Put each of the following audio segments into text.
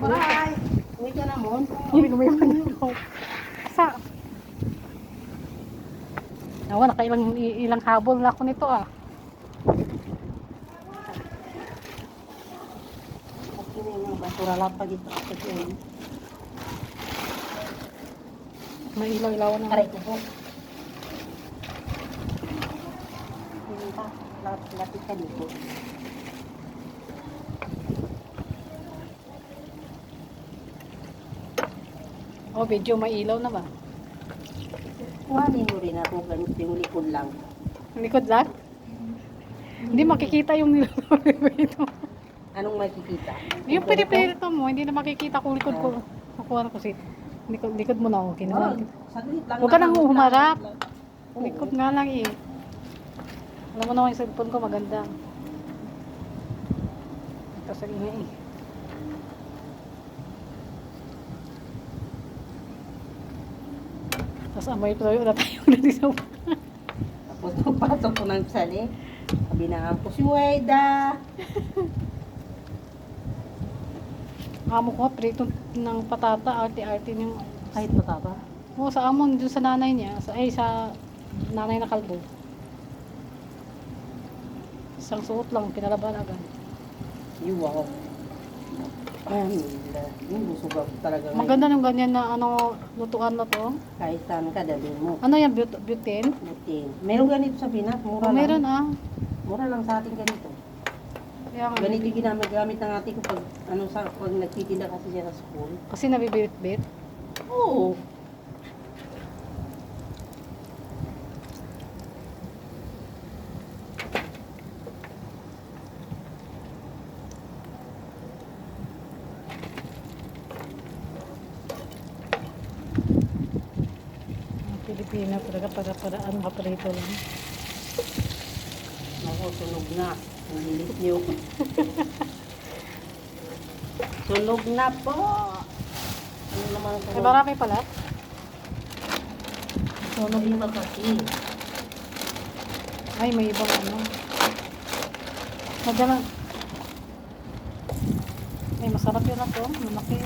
Bye! Uwi ka na mo? Hindi ko may panito. Sa? Nawa, ilang habol na ako nito ah. Kasi na yung basura lapag ito. Kasi yun. May ilaw-ilaw na. Aray ko po. Hindi pa. Lapit ka dito. Oh, video may ilaw na ba? Kuhanin mo rin ako ganito yung likod lang. Ang likod lang? Hindi makikita yung nilaw ito. Anong makikita? Yung pinipirito mo, hindi na makikita kung likod ko. Nakuha ko si likod mo na ako. Kinuha. Saglit lang. Huwag ka nang humarap. Oo. Likod nga lang eh. Alam mo naman yung cellphone ko maganda. Ito sa ingay eh. Tapos amoy tuloy na tayo nalisaw. Tapos pagpasok ko ng sali, sabi na ko si Weda. Amo ko, prito ng patata, arte-arte yung Kahit patata. Oo, sa amon, dun sa nanay niya, sa nanay na kalbo. Isang suot lang, pinalaban agad. Wow. Yung busog ako talaga ngayon. Maganda ng ganyan na lutuan na to. Kahit saan ka, dalhin mo. Ano yan, butane? Buti. Meron ganito sa Pinas, mura Oh, lang. meron ah. Mura lang sa atin ganito. Kaya nga, Ganito yung ginagamit ng ate ko pag, pag nagtitinda kasi siya sa school. kasi nabibit-bit. Oo. Ang Pilipino talaga para ano kaprito lang. Ako, sunog na. Ang hilit niyo. Sunog na po. Ano naman Ay, sunog? marami pala. Sunog iba kasi. Ay, may ibang ano. Madala. Ay, masarap yun na to. Malaki.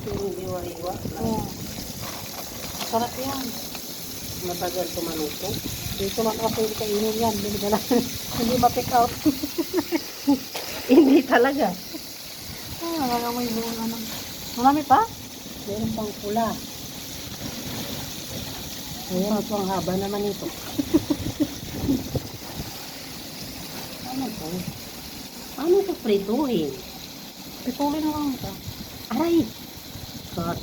Sunog iwa-iwa. Oo. Masarap yan. Matagal tumaluto. Dito makakapili kainin yan. Hindi na lang. Hindi ma-pick out. Hindi talaga. Ah, nagamoy buong ano. Marami pa? Meron pang pula. Ayan, ito ang haba naman ito. Ano to? Ano ito prituhin? Pituli na lang ito. Aray! God.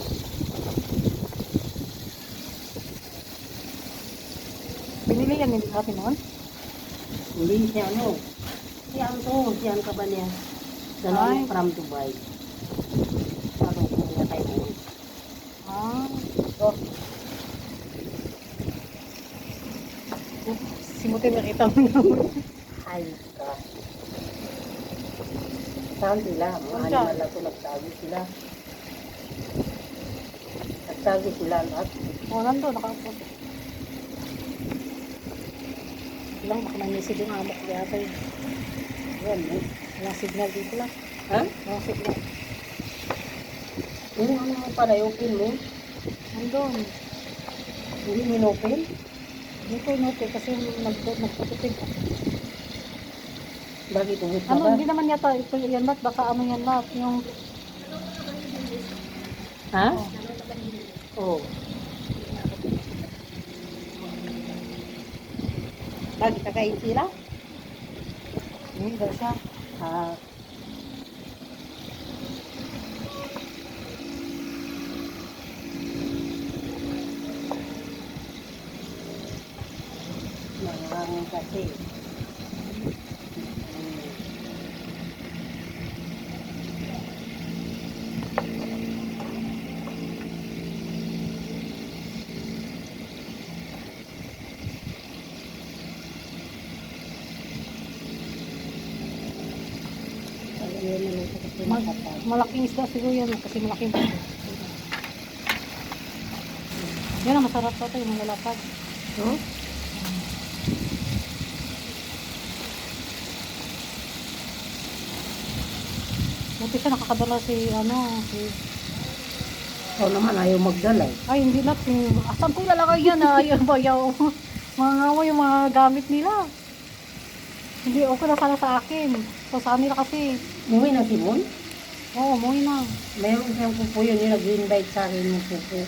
Binili yan nila natin noon. Hindi siya ano. Siyan to. Siyan ka ba niya? Ay. Dalawang from Dubai. Ano ko niya tayo mo? Ah. Oh, Simutin nakita mo naman. ay ka. Saan sila? Mga Saan? animal na ito. Nagtago sila. Nagtago sila lahat. O, nandun. Nakaupo. Lang, baka may message yung amok kaya tayo. Yan eh. Walang signal dito lang. Ha? Walang signal. Yung ano mo pala, open mo. Nandun. Hindi minopin. Hindi ko inote kasi nagputupig. Bakit uhit na Ano, ba? hindi naman yata ito yan mat. Baka ano yan mat. Yung, Ha? Oo. Oh. Bakit kakain sila? hindi daw siya. Ah. Marangin kasi. Malaking isda siguro yan kasi malaking bato. Yan ang masarap pa ito, yung malalapad. Huh? Buti siya nakakadala si, Ikaw naman ayaw magdala eh. ay, hindi na. Asan ko ilalagay yan? Ayaw, bayaw. Mga ngawa yung mga gamit nila. Hindi, okay na sana sa akin. So, sa kanila kasi, Umuwi na si Mon? oo, umuwi na. Mayroon siyang pupo yun, yung nag-invite sa akin ng pupo.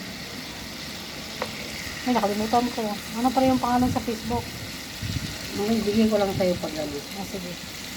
Ay, nakalimutan ko. Ano pa rin yung pangalan sa Facebook? Bigay ko lang sa'yo pag ano. Ah, sige.